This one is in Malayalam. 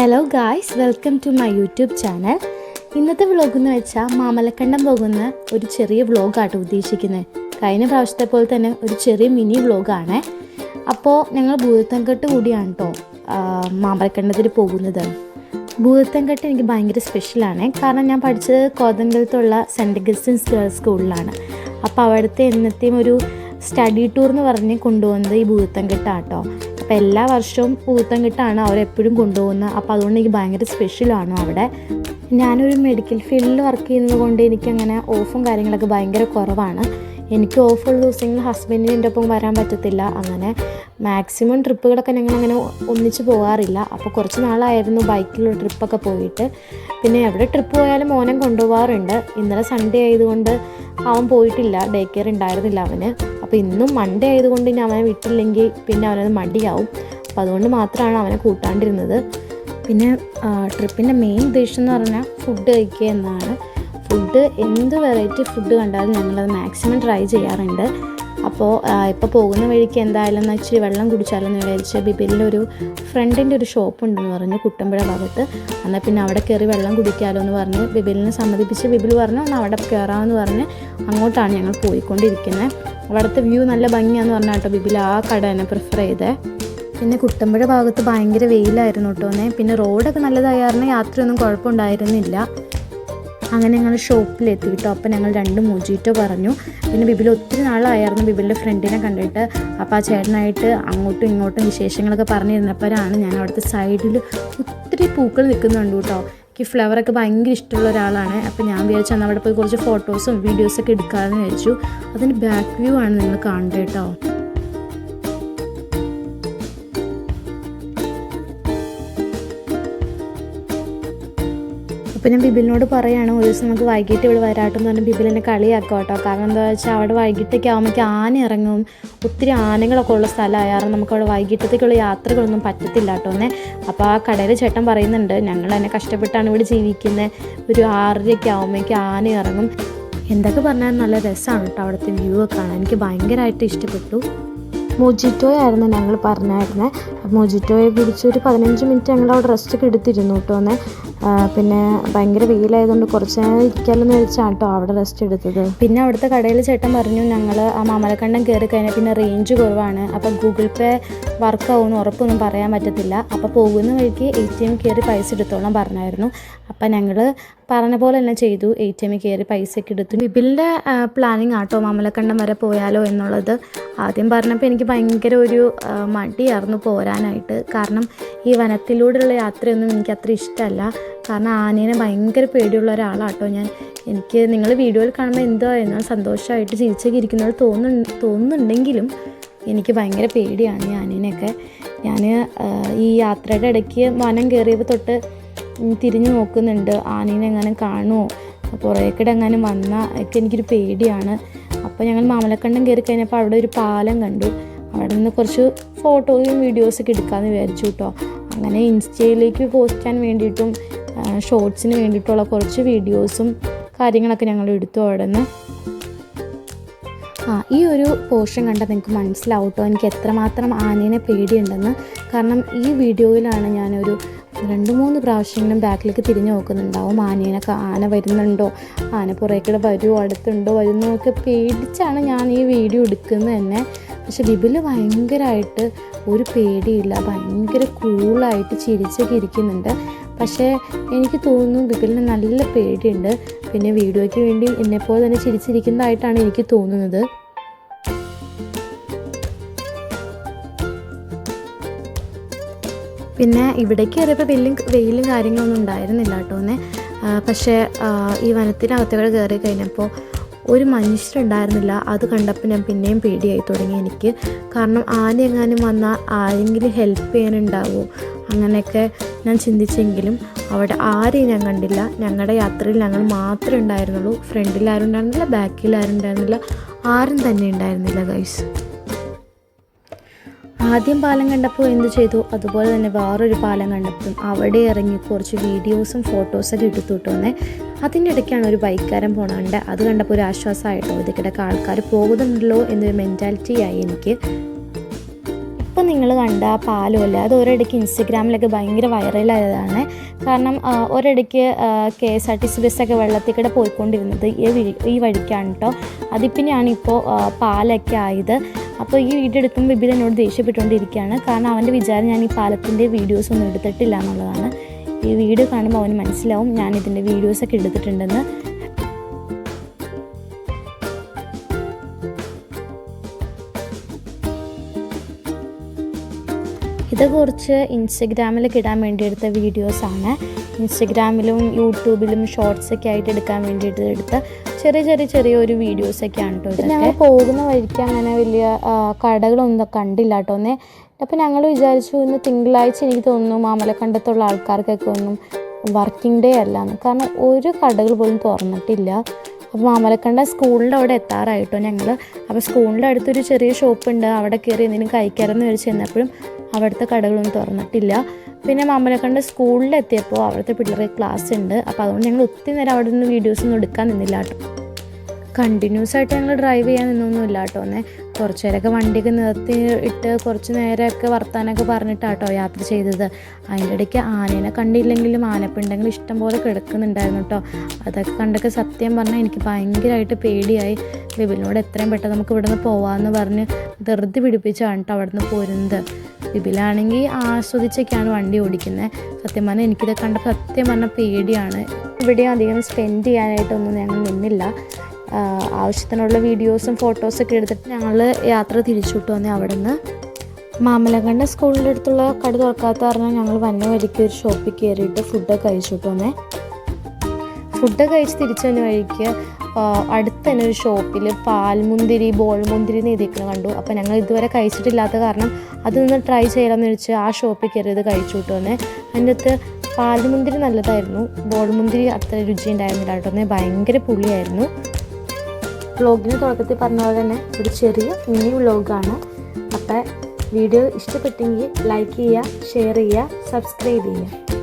Hello guys, welcome to my YouTube channel. ഇന്നത്തെ വ്ളോഗ് എന്ന് വെച്ചാൽ മാമലക്കണ്ടം പോകുന്ന ഒരു ചെറിയ വ്ളോഗാട്ടോ ഉദ്ദേശിക്കുന്നത്. കഴിഞ്ഞ പ്രാവശ്യത്തെ പോലെ തന്നെ ഒരു ചെറിയ മിനി വ്ളോഗാണ്. അപ്പോൾ ഞങ്ങൾ ഭൂതത്തൻകെട്ട് കൂടിയാണ് കേട്ടോ മാമലക്കണ്ടത്തിൽ പോകുന്നത്. ഭൂതത്തൻകെട്ട് എനിക്ക് ഭയങ്കര സ്പെഷ്യലാണ്. കാരണം ഞാൻ പഠിച്ചത് കോതങ്കലത്തുള്ള സെൻറ്റ് അഗസ്റ്റിൻസ് ഗേൾസ് സ്കൂളിലാണ്. അപ്പോൾ അവിടുത്തെ എന്നത്തെയും ഒരു സ്റ്റഡി ടൂർ എന്ന് പറഞ്ഞ് കൊണ്ടുപോകുന്നത് ഈ ഭൂതത്തൻകെട്ടാട്ടോ. അപ്പോൾ എല്ലാ വർഷവും ഭൂതത്തൻകെട്ടാണ് അവരെപ്പോഴും കൊണ്ടുപോകുന്നത്. അപ്പോൾ അതുകൊണ്ട് എനിക്ക് ഭയങ്കര സ്പെഷ്യലാണ് അവിടെ. ഞാനൊരു മെഡിക്കൽ ഫീൽഡിൽ വർക്ക് ചെയ്യുന്നത് കൊണ്ട് എനിക്കങ്ങനെ ഓഫും കാര്യങ്ങളൊക്കെ ഭയങ്കര കുറവാണ്. എനിക്ക് ഓഫുള്ള ദിവസങ്ങളിൽ ഹസ്ബൻഡിന് എൻ്റെ ഒപ്പം വരാൻ പറ്റത്തില്ല. അങ്ങനെ മാക്സിമം ട്രിപ്പുകളൊക്കെ ഞങ്ങളങ്ങനെ ഒന്നിച്ച് പോകാറില്ല. അപ്പോൾ കുറച്ച് നാളായിരുന്നു ബൈക്കിലുള്ള ട്രിപ്പൊക്കെ പോയിട്ട്. പിന്നെ എവിടെ ട്രിപ്പ് പോയാലും മോനെ കൊണ്ടുപോകാറുണ്ട്. ഇന്നലെ സൺഡേ ആയതുകൊണ്ട് അവൻ പോയിട്ടില്ല, ഡേ കെയർ ഉണ്ടായിരുന്നില്ല അവന്. അപ്പോൾ ഇന്നും മൺഡേ ആയതുകൊണ്ട് ഇനി അവനെ വിട്ടില്ലെങ്കിൽ പിന്നെ അവനത് മടിയാവും. അപ്പോൾ അതുകൊണ്ട് മാത്രമാണ് അവനെ കൂട്ടാണ്ടിരുന്നത്. പിന്നെ ട്രിപ്പിൻ്റെ മെയിൻ ഉദ്ദേശം എന്ന് പറഞ്ഞാൽ ഫുഡ് കഴിക്കുക എന്നാണ്. ഫുഡ് എന്ത് വെറൈറ്റി ഫുഡ് കണ്ടാലും ഞങ്ങളത് മാക്സിമം ട്രൈ ചെയ്യാറുണ്ട്. അപ്പോൾ ഇപ്പോൾ പോകുന്ന വഴിക്ക് എന്തായാലും ഇച്ചിരി വെള്ളം കുടിച്ചാലെന്ന് വിചാരിച്ച് ബിബിലിൻ്റെ ഒരു ഫ്രണ്ടിൻ്റെ ഒരു ഷോപ്പ് ഉണ്ടെന്ന് പറഞ്ഞു കുട്ടമ്പുഴ ഭാഗത്ത്. എന്നാൽ പിന്നെ അവിടെ കയറി വെള്ളം കുടിക്കാമല്ലോ എന്ന് പറഞ്ഞ് ബിബിലിനെ സമ്മതിപ്പിച്ച് ബിബിൽ പറഞ്ഞു എന്നാൽ അവിടെ കയറാമെന്ന് പറഞ്ഞ് അങ്ങോട്ടാണ് ഞങ്ങൾ പോയിക്കൊണ്ടിരിക്കുന്നത്. അവിടുത്തെ വ്യൂ നല്ല ഭംഗിയാണെന്ന് പറഞ്ഞാൽ കേട്ടോ ബിബിൽ ആ കട തന്നെ പ്രിഫർ ചെയ്തേ. പിന്നെ കുട്ടമ്പുഴ ഭാഗത്ത് ഭയങ്കര വെയിലായിരുന്നു കേട്ടോന്നെ. പിന്നെ റോഡൊക്കെ നല്ലതായിരുന്നു, യാത്രയൊന്നും കുഴപ്പമുണ്ടായിരുന്നില്ല. അങ്ങനെ ഞങ്ങൾ ഷോപ്പിലെത്തി കേട്ടോ. അപ്പോൾ ഞങ്ങൾ 2 മോജിറ്റോ പറഞ്ഞു. പിന്നെ ബിബിൽ ഒത്തിരി നാളായിരുന്നു ബിബിലിൻ്റെ ഫ്രണ്ടിനെ കണ്ടിട്ട്. അപ്പോൾ ആ ചേട്ടനായിട്ട് അങ്ങോട്ടും ഇങ്ങോട്ടും വിശേഷങ്ങളൊക്കെ പറഞ്ഞിരുന്നപ്പോഴാണ് ഞാൻ അവിടുത്തെ സൈഡിൽ ഒത്തിരി പൂക്കൾ നിൽക്കുന്നുണ്ട് കേട്ടോ. എനിക്ക് ഫ്ലവറൊക്കെ ഭയങ്കര ഇഷ്ടമുള്ള ഒരാളാണ്. അപ്പോൾ ഞാൻ വിചാരിച്ചു അന്ന് അവിടെ പോയി കുറച്ച് ഫോട്ടോസും വീഡിയോസൊക്കെ എടുക്കാമെന്ന് വിചാരിച്ചു. അതിൻ്റെ ബാക്ക് വ്യൂ ആണ് നിങ്ങൾ കാണേണ്ടത് കേട്ടോ. അപ്പോൾ ഞാൻ ബിബിലിനോട് പറയുകയാണ് ഒരു ദിവസം നമുക്ക് വൈകിട്ട് ഇവിടെ വരാട്ടെന്ന് പറഞ്ഞാൽ ബിബിൽ എന്നെ കളിയാക്കുക കേട്ടോ. കാരണം എന്താ വെച്ചാൽ അവിടെ വൈകിട്ടൊക്കെ ആകുമ്പോഴേക്ക് ആന ഇറങ്ങും, ഒത്തിരി ആനകളൊക്കെ ഉള്ള സ്ഥലമായിരുന്നു. നമുക്കവിടെ വൈകിട്ടത്തേക്കുള്ള യാത്രകളൊന്നും പറ്റത്തില്ല കേട്ടോ എന്നെ. അപ്പോൾ ആ കടയിൽ ചേട്ടൻ പറയുന്നുണ്ട് ഞങ്ങൾ തന്നെ കഷ്ടപ്പെട്ടാണ് ഇവിടെ ജീവിക്കുന്നത്, ഒരു 6:30 ആകുമ്പോഴേക്ക് ആന ഇറങ്ങും. എന്തൊക്കെ പറഞ്ഞാൽ നല്ല രസമാണ് കേട്ടോ അവിടുത്തെ വ്യൂ ഒക്കെ കാണാൻ. എനിക്ക് ഭയങ്കരമായിട്ട് ഇഷ്ടപ്പെട്ടു. മോജിറ്റോയായിരുന്നു ഞങ്ങൾ പറഞ്ഞായിരുന്നത്. മോജിറ്റോയെ കുടിച്ച് ഒരു 15 മിനിറ്റ് ഞങ്ങളവിടെ റെസ്റ്റൊക്കെ എടുത്തിരുന്നു കേട്ടോ എന്നെ. പിന്നെ ഭയങ്കര വെയിലായതുകൊണ്ട് കുറച്ച് നേരം ഇരിക്കാമെന്ന് വെച്ചാണ് കേട്ടോ അവിടെ റെസ്റ്റ് എടുത്തത്. പിന്നെ അവിടുത്തെ കടയിൽ ചേട്ടൻ പറഞ്ഞു ഞങ്ങൾ ആ മാമലക്കണ്ടം കയറി കഴിഞ്ഞാൽ പിന്നെ റേഞ്ച് കുറവാണ്, അപ്പോൾ ഗൂഗിൾ പേ വർക്കാവുമെന്ന് ഉറപ്പൊന്നും പറയാൻ പറ്റത്തില്ല. അപ്പോൾ പോകുന്ന വഴിക്ക് ATM കയറി പൈസ എടുത്തോളാം പറഞ്ഞായിരുന്നു. അപ്പോൾ ഞങ്ങൾ പറഞ്ഞ പോലെ തന്നെ ചെയ്തു. ATM കയറി പൈസയൊക്കെ എടുത്തു. ബിബിലിൻ്റെ പ്ലാനിങ് ആട്ടോ മാമലക്കണ്ടം വരെ പോയാലോ എന്നുള്ളത്. ആദ്യം പറഞ്ഞപ്പോൾ എനിക്ക് ഭയങ്കര ഒരു മടിയായിരുന്നു പോരാനായിട്ട്. കാരണം ഈ വനത്തിലൂടെയുള്ള യാത്രയൊന്നും എനിക്ക് അത്ര ഇഷ്ടമല്ല. കാരണം ആനേനെ ഭയങ്കര പേടിയുള്ള ഒരാളാട്ടോ ഞാൻ. എനിക്ക് നിങ്ങൾ വീഡിയോയിൽ കാണുമ്പോൾ എന്തോ എന്നാൽ സന്തോഷമായിട്ട് ചിരിച്ചൊക്കെ ഇരിക്കുന്നത് തോന്നുന്നുണ്ടെങ്കിലും എനിക്ക് ഭയങ്കര പേടിയാണ് ഈ ആനേനെയൊക്കെ. ഞാൻ ഈ യാത്രയുടെ ഇടയ്ക്ക് വനം കയറിയപ്പോൾ തൊട്ട് തിരിഞ്ഞു നോക്കുന്നുണ്ട് ആനേനെ എങ്ങനെ കാണുമോ, പുറകേക്കിടെ എങ്ങാനും വന്നാൽ ഒക്കെ എനിക്കൊരു പേടിയാണ്. അപ്പോൾ ഞങ്ങൾ മാമലക്കണ്ടം കയറി കഴിഞ്ഞപ്പോൾ അവിടെ ഒരു പാലം കണ്ടു. അവിടെ നിന്ന് കുറച്ച് ഫോട്ടോയും വീഡിയോസൊക്കെ എടുക്കാമെന്ന് വിചാരിച്ചു കേട്ടോ. അങ്ങനെ ഇൻസ്റ്റയിലേക്ക് പോസ്റ്റ് ചെയ്യാൻ വേണ്ടിയിട്ടും ഷോർട്സിന് വേണ്ടിയിട്ടുള്ള കുറച്ച് വീഡിയോസും കാര്യങ്ങളൊക്കെ ഞങ്ങൾ എടുത്തു അവിടെ നിന്ന്. ഈ ഒരു പോർഷൻ കണ്ടാൽ നിങ്ങൾക്ക് മനസ്സിലാവും കേട്ടോ എനിക്ക് എത്രമാത്രം ആനേനെ പേടിയുണ്ടെന്ന്. കാരണം ഈ വീഡിയോയിലാണ് ഞാനൊരു 2-3 പ്രാവശ്യങ്ങളും ബാക്കിലേക്ക് തിരിഞ്ഞു നോക്കുന്നുണ്ടാവും. ആന വരുന്നുണ്ടോ, ആന പുറത്തേക്കിടെ വരുമോ, അടുത്തുണ്ടോ വരുന്നോ ഒക്കെ പേടിച്ചാണ് ഞാൻ ഈ വീഡിയോ എടുക്കുന്നത് തന്നെ. പക്ഷെ ബിബിൽ ഭയങ്കരമായിട്ട് ഒരു പേടിയില്ല, ഭയങ്കര കൂളായിട്ട് ചിരിച്ചൊക്കെ ഇരിക്കുന്നുണ്ട്. പക്ഷേ എനിക്ക് തോന്നുന്നു ബിബിലിന് നല്ല പേടിയുണ്ട്. പിന്നെ വീഡിയോയ്ക്ക് വേണ്ടി എന്നെപ്പോലെ തന്നെ ചിരിച്ചിരിക്കുന്നതായിട്ടാണ് എനിക്ക് തോന്നുന്നത്. പിന്നെ ഇവിടേക്ക് കയറിയപ്പോൾ വെയിലും കാര്യങ്ങളൊന്നും ഉണ്ടായിരുന്നില്ല കേട്ടോ എന്നെ. പക്ഷേ ഈ വനത്തിനകത്തേക്ക് കയറി കഴിഞ്ഞപ്പോൾ ഒരു മനുഷ്യരുണ്ടായിരുന്നില്ല. അത് കണ്ടപ്പോൾ ഞാൻ പിന്നെയും പേടിയായി തുടങ്ങി എനിക്ക്. കാരണം ആന എങ്ങാനും വന്നാൽ ആരെങ്കിലും ഹെൽപ്പ് ചെയ്യാനുണ്ടാവുമോ അങ്ങനെയൊക്കെ ഞാൻ ചിന്തിച്ചെങ്കിലും അവിടെ ആരെയും ഞാൻ കണ്ടില്ല. ഞങ്ങളുടെ യാത്രയിൽ ഞങ്ങൾ മാത്രമേ ഉണ്ടായിരുന്നുള്ളൂ. ഫ്രണ്ടിൽ ആരും ഉണ്ടായിരുന്നില്ല, ബാക്കിൽ ആരും ഉണ്ടായിരുന്നില്ല, ആരും തന്നെ ഉണ്ടായിരുന്നില്ല ഗൈസ്. ആദ്യം പാലം കണ്ടപ്പോൾ എന്ത് ചെയ്തു അതുപോലെ തന്നെ വേറൊരു പാലം കണ്ടപ്പോഴും അവിടെ ഇറങ്ങി കുറച്ച് വീഡിയോസും ഫോട്ടോസൊക്കെ എടുത്തു കിട്ടുമെന്നേ. അതിൻ്റെ ഇടയ്ക്കാണ് ഒരു ബൈക്കാരൻ പോണുണ്ട്. അത് കണ്ടപ്പോൾ ഒരു ആശ്വാസമായിട്ടോ, ഇതിക്കിടയ്ക്ക് ആൾക്കാർ പോകുന്നുണ്ടല്ലോ എന്നൊരു മെൻറ്റാലിറ്റി ആയി എനിക്ക്. ഇപ്പം നിങ്ങൾ കണ്ട ആ പാലമല്ല, അത് ഒരിടയ്ക്ക് ഇൻസ്റ്റഗ്രാമിലൊക്കെ ഭയങ്കര വൈറലായതാണ്. കാരണം ഒരിടയ്ക്ക് KSRTC ബസ്സൊക്കെ വെള്ളത്തിൽ കൂടെ പോയിക്കൊണ്ടിരുന്നത് ഈ വഴിക്കാണ് കേട്ടോ. അതിൽ പിന്നെയാണ് ഇപ്പോൾ പാലൊക്കെ ആയത്. അപ്പോൾ ഈ വീഡിയോ എടുക്കുമ്പോൾ ബിബിൽ എന്നോട് ദേഷ്യപ്പെട്ടുകൊണ്ടിരിക്കുകയാണ്. കാരണം അവൻ്റെ വിചാരം ഞാൻ ഈ പാലത്തിൻ്റെ വീഡിയോസൊന്നും എടുത്തിട്ടില്ല എന്നുള്ളതാണ്. ഈ വീഡിയോ കാണുമ്പോൾ അവന് മനസ്സിലാവും ഞാൻ ഇതിൻ്റെ വീഡിയോസൊക്കെ എടുത്തിട്ടുണ്ടെന്ന്. ഇത് കുറച്ച് ഇൻസ്റ്റഗ്രാമിലൊക്കെ ഇടാൻ വേണ്ടി എടുത്ത വീഡിയോസാണ്. ഇൻസ്റ്റഗ്രാമിലും യൂട്യൂബിലും ഷോർട്സൊക്കെ ആയിട്ട് എടുക്കാൻ വേണ്ടിയിട്ട് എടുത്ത ചെറിയൊരു വീഡിയോസൊക്കെയാണ് കേട്ടോ. ഇത് ഞങ്ങൾ പോകുന്ന വഴിക്ക് അങ്ങനെ വലിയ കടകളൊന്നും കണ്ടില്ല കേട്ടോ ഒന്നേ. അപ്പോൾ ഞങ്ങൾ വിചാരിച്ചു ഇന്ന് തിങ്കളാഴ്ച എനിക്ക് തോന്നുന്നു മാമലക്കണ്ടത്തുള്ള ആൾക്കാർക്കൊക്കെ ഒന്നും വർക്കിംഗ് ഡേ അല്ലാന്ന്. കാരണം ഒരു കടകൾ പോലും തുറന്നിട്ടില്ല. അപ്പോൾ മാമലക്കണ്ട സ്കൂളിൻ്റെ അവിടെ എത്താറായിട്ടോ ഞങ്ങൾ. അപ്പോൾ സ്കൂളിൻ്റെ അടുത്തൊരു ചെറിയ ഷോപ്പുണ്ട്, അവിടെ കയറി എന്തെങ്കിലും കഴിക്കാമെന്ന് വരെ ചെന്നപ്പോഴും അവിടുത്തെ കടകളൊന്നും തുറന്നിട്ടില്ല. പിന്നെ മാമലക്കണ്ട സ്കൂളിലെത്തിയപ്പോൾ അവിടുത്തെ പിള്ളേർക്ക് ക്ലാസ് ഉണ്ട്. അപ്പോൾ അതുകൊണ്ട് ഞങ്ങൾ ഒത്തിരി നേരം അവിടെ നിന്ന് വീഡിയോസൊന്നും എടുക്കാൻ നിന്നില്ല കേട്ടോ. കണ്ടിന്യൂസ് ആയിട്ട് ഞങ്ങൾ ഡ്രൈവ് ചെയ്യാൻ നിന്നൊന്നുമില്ല കേട്ടോ. കുറച്ച് നേരമൊക്കെ വണ്ടിയൊക്കെ നിർത്തി ഇട്ട് കുറച്ച് നേരമൊക്കെ വർത്താനൊക്കെ പറഞ്ഞിട്ടാട്ടോ യാത്ര ചെയ്തത്. അതിൻ്റെ ഇടയ്ക്ക് ആനേനെ കണ്ടില്ലെങ്കിലും ആനപ്പിണ്ടെങ്കിലും ഇഷ്ടം പോലെ കിടക്കുന്നുണ്ടായിരുന്നു കേട്ടോ. അതൊക്കെ കണ്ടൊക്കെ സത്യം പറഞ്ഞാൽ എനിക്ക് ഭയങ്കരമായിട്ട് പേടിയായി. ബിബിലിനോട് എത്രയും പെട്ടെന്ന് നമുക്ക് ഇവിടെ നിന്ന് പോകാമെന്ന് പറഞ്ഞ് ധൃതി പിടിപ്പിച്ചാണ് കേട്ടോ അവിടെ നിന്ന് പോരുന്നത്. ബിബിലാണെങ്കിൽ ആസ്വദിച്ചൊക്കെയാണ് വണ്ടി ഓടിക്കുന്നത്. സത്യം പറഞ്ഞാൽ എനിക്കിത് കണ്ടപ്പോൾ സത്യം പറഞ്ഞാൽ പേടിയാണ്. ഇവിടെയും അധികം സ്പെൻഡ് ചെയ്യാനായിട്ടൊന്നും ഞങ്ങൾ നിന്നില്ല. ആവശ്യത്തിനുള്ള വീഡിയോസും ഫോട്ടോസൊക്കെ എടുത്തിട്ട് ഞങ്ങൾ യാത്ര തിരിച്ചുവിട്ടു വന്നേ. അവിടെ നിന്ന് മാമലക്കണ്ട സ്കൂളിൻ്റെ അടുത്തുള്ള കട തുറക്കാത്ത പറഞ്ഞാൽ ഞങ്ങൾ വന്ന വഴിക്ക് ഒരു ഷോപ്പിൽ കയറിയിട്ട് ഫുഡൊക്കെ കഴിച്ചിട്ട് വന്നേ. ഫുഡൊക്കെ കഴിച്ച് തിരിച്ചു വന്ന വഴിക്ക് അടുത്ത് തന്നെ ഒരു ഷോപ്പിൽ പാൽമുന്തിരി ബോൾമുന്തിരി എഴുതിയിരിക്കുന്നത് കണ്ടു. അപ്പോൾ ഞങ്ങൾ ഇതുവരെ കഴിച്ചിട്ടില്ലാത്ത കാരണം അതൊന്ന് ട്രൈ ചെയ്യാമെന്ന് വെച്ച് ആ ഷോപ്പിൽ കയറിയത് കഴിച്ചു വിട്ടു വന്നേ. അതിൻ്റെ അകത്ത് പാൽമുന്തിരി നല്ലതായിരുന്നു, ബോൾമുന്തിരി അത്ര രുചി ഉണ്ടായിരുന്നില്ല കേട്ടോ. ഭയങ്കര പുളിയായിരുന്നു. വ്ളോഗിന് തുടക്കത്തിൽ പറഞ്ഞ പോലെ തന്നെ ഒരു ചെറിയ മിനി വ്ളോഗാണ്. അപ്പോൾ വീഡിയോ ഇഷ്ടപ്പെട്ടെങ്കിൽ ലൈക്ക് ചെയ്യുക, ഷെയർ ചെയ്യുക, സബ്സ്ക്രൈബ് ചെയ്യുക.